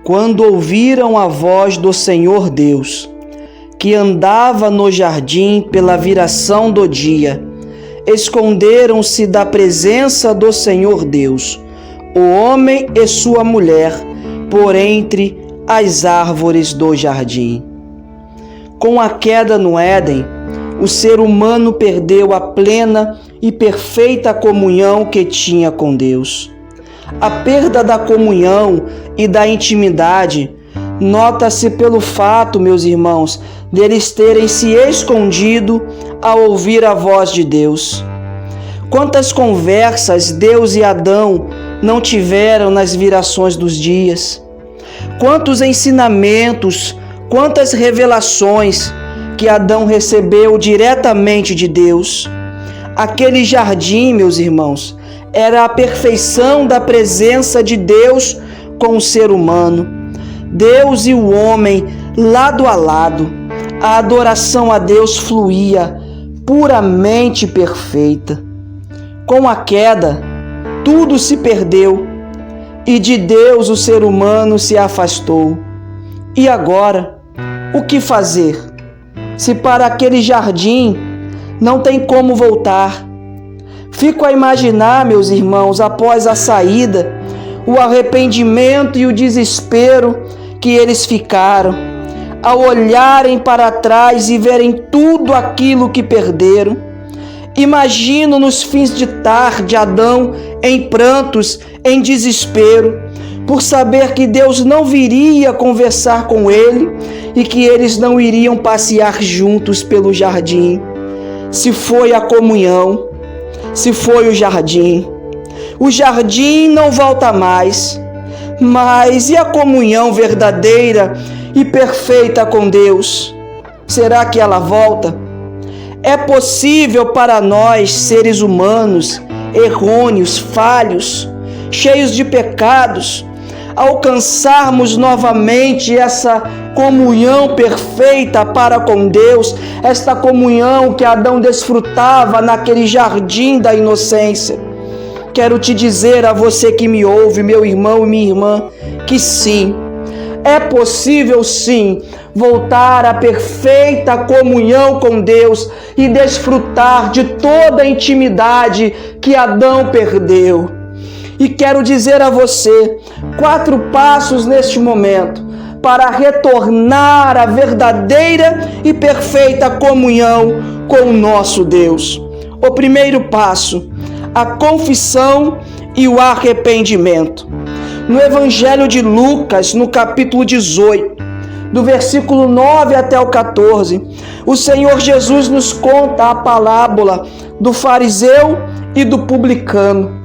quando ouviram a voz do Senhor Deus, que andava no jardim pela viração do dia, esconderam-se da presença do Senhor Deus, o homem e sua mulher, por entre as árvores do jardim. Com a queda no Éden, o ser humano perdeu a plena e perfeita comunhão que tinha com Deus. A perda da comunhão e da intimidade nota-se pelo fato, meus irmãos, deles terem se escondido ao ouvir a voz de Deus. Quantas conversas Deus e Adão não tiveram nas virações dos dias? Quantos ensinamentos, quantas revelações que Adão recebeu diretamente de Deus. Aquele jardim, meus irmãos, era a perfeição da presença de Deus com o ser humano. Deus e o homem, lado a lado. A adoração a Deus fluía, puramente perfeita. Com a queda, tudo se perdeu e de Deus o ser humano se afastou. E agora, o que fazer? Se para aquele jardim não tem como voltar. Fico a imaginar, meus irmãos, após a saída, o arrependimento e o desespero que eles ficaram, ao olharem para trás e verem tudo aquilo que perderam. Imagino nos fins de tarde Adão em prantos, em desespero, por saber que Deus não viria conversar com ele e que eles não iriam passear juntos pelo jardim. Se foi a comunhão, se foi o jardim não volta mais. Mas e a comunhão verdadeira e perfeita com Deus? Será que ela volta? É possível para nós, seres humanos, errôneos, falhos, cheios de pecados, alcançarmos novamente essa comunhão perfeita para com Deus, esta comunhão que Adão desfrutava naquele jardim da inocência. Quero te dizer a você que me ouve, meu irmão e minha irmã, que sim, é possível sim voltar à perfeita comunhão com Deus e desfrutar de toda a intimidade que Adão perdeu. E quero dizer a você 4 passos neste momento para retornar à verdadeira e perfeita comunhão com o nosso Deus. O primeiro passo, a confissão e o arrependimento. No Evangelho de Lucas, no capítulo 18, do versículo 9 até o 14, o Senhor Jesus nos conta a parábola do fariseu e do publicano,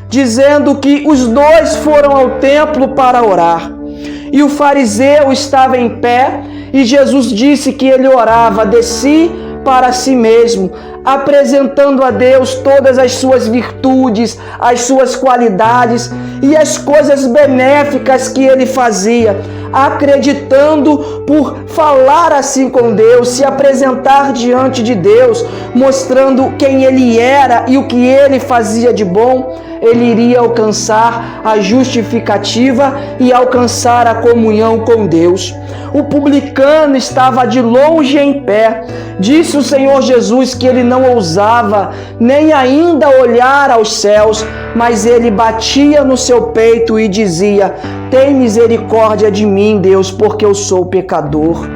dizendo que os dois foram ao templo para orar. E o fariseu estava em pé e Jesus disse que ele orava de si para si mesmo, apresentando a Deus todas as suas virtudes, as suas qualidades e as coisas benéficas que ele fazia, acreditando por falar assim com Deus, se apresentar diante de Deus, mostrando quem ele era e o que ele fazia de bom, ele iria alcançar a justificativa e alcançar a comunhão com Deus. O publicano estava de longe em pé. Disse o Senhor Jesus que ele não ousava nem ainda olhar aos céus, mas ele batia no seu peito e dizia: tem misericórdia de mim, Deus, porque eu sou pecador.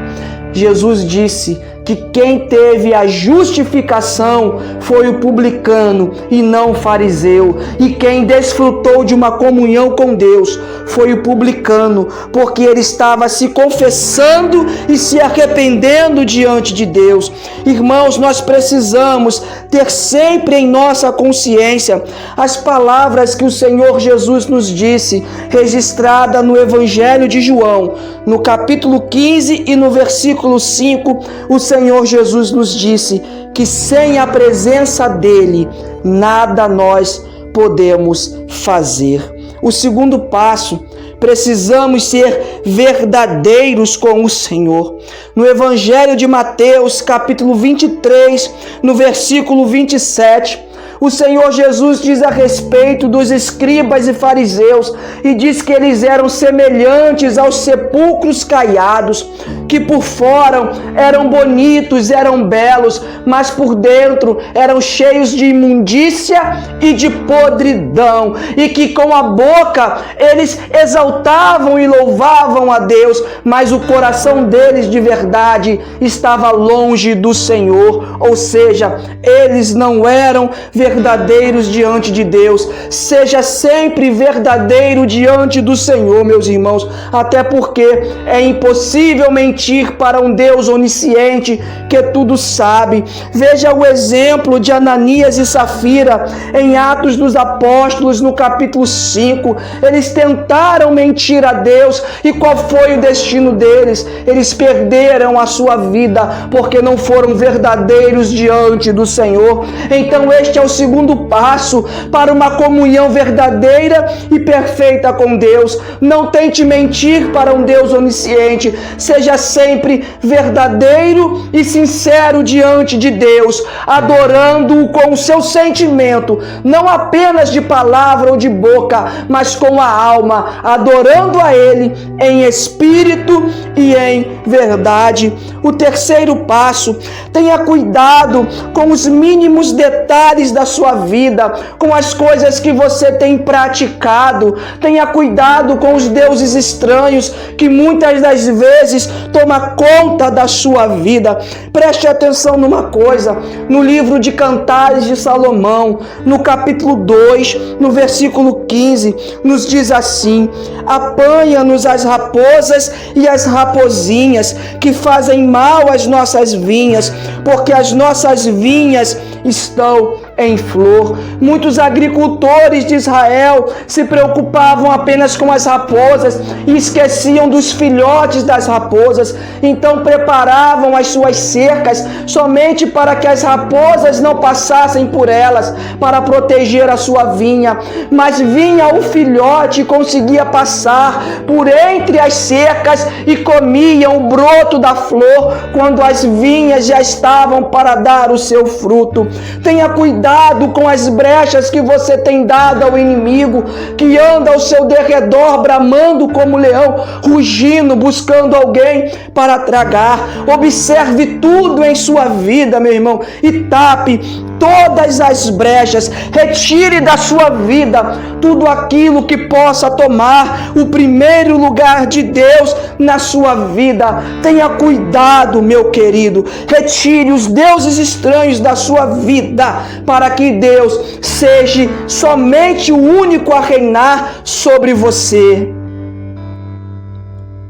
Jesus disse que quem teve a justificação foi o publicano e não o fariseu. E quem desfrutou de uma comunhão com Deus foi o publicano, porque ele estava se confessando e se arrependendo diante de Deus. Irmãos, nós precisamos ter sempre em nossa consciência as palavras que o Senhor Jesus nos disse, registrada no Evangelho de João, no capítulo 15 e no versículo 5, o Senhor Jesus nos disse que sem a presença dele, nada nós podemos fazer. O segundo passo, precisamos ser verdadeiros com o Senhor. No Evangelho de Mateus, capítulo 23, no versículo 27, O Senhor Jesus diz a respeito dos escribas e fariseus e diz que eles eram semelhantes aos sepulcros caiados, que por fora eram bonitos, eram belos, mas por dentro eram cheios de imundícia e de podridão, e que com a boca eles exaltavam e louvavam a Deus, mas o coração deles de verdade estava longe do Senhor, ou seja, eles não eram verdadeiros diante de Deus. Seja sempre verdadeiro diante do Senhor, meus irmãos, até porque é impossível mentir para um Deus onisciente que tudo sabe. Veja o exemplo de Ananias e Safira em Atos dos Apóstolos, no capítulo 5. Eles tentaram mentir a Deus, e qual foi o destino deles? Eles perderam a sua vida porque não foram verdadeiros diante do Senhor. Então este é o segundo passo para uma comunhão verdadeira e perfeita com Deus. Não tente mentir para um Deus onisciente. Seja sempre verdadeiro e sincero diante de Deus, adorando-o com o seu sentimento, não apenas de palavra ou de boca, mas com a alma, adorando a Ele em espírito e em verdade. O terceiro passo: tenha cuidado com os mínimos detalhes da sua vida, com as coisas que você tem praticado. Tenha cuidado com os deuses estranhos que muitas das vezes toma conta da sua vida. Preste atenção numa coisa, no livro de Cantares de Salomão, no capítulo 2, no versículo 15, nos diz assim: apanha-nos as raposas e as rapozinhas que fazem mal às nossas vinhas, porque as nossas vinhas estão em flor. Muitos agricultores de Israel se preocupavam apenas com as raposas e esqueciam dos filhotes das raposas. Então preparavam as suas cercas somente para que as raposas não passassem por elas, para proteger a sua vinha. Mas vinha o filhote e conseguia passar por entre as cercas e comia o broto da flor quando as vinhas já estavam para dar o seu fruto. Tenha cuidado com as brechas que você tem dado ao inimigo, que anda ao seu derredor bramando como leão, rugindo, buscando alguém para tragar. Observe tudo em sua vida, meu irmão, e tape todas as brechas. Retire da sua vida tudo aquilo que possa tomar o primeiro lugar de Deus na sua vida. Tenha cuidado, meu querido. Retire os deuses estranhos da sua vida, para que Deus seja somente o único a reinar sobre você.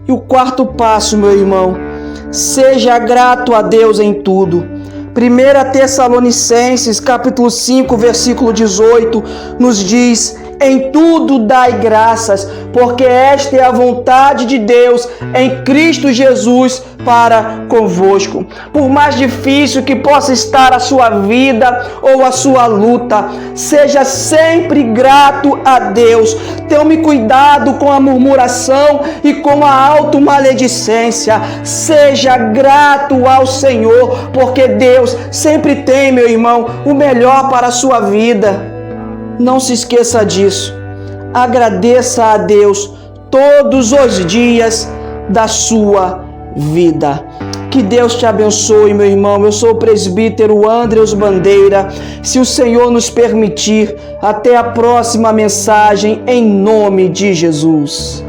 E o quarto passo, meu irmão: seja grato a Deus em tudo. 1 Tessalonicenses, capítulo 5, versículo 18, nos diz: em tudo dai graças, porque esta é a vontade de Deus em Cristo Jesus para convosco. Por mais difícil que possa estar a sua vida ou a sua luta, seja sempre grato a Deus. Tome cuidado com a murmuração e com a automaledicência. Seja grato ao Senhor, porque Deus sempre tem, meu irmão, o melhor para a sua vida. Não se esqueça disso. Agradeça a Deus todos os dias da sua vida. Que Deus te abençoe, meu irmão. Eu sou o presbítero Andreus Bandeira. Se o Senhor nos permitir, até a próxima mensagem, em nome de Jesus.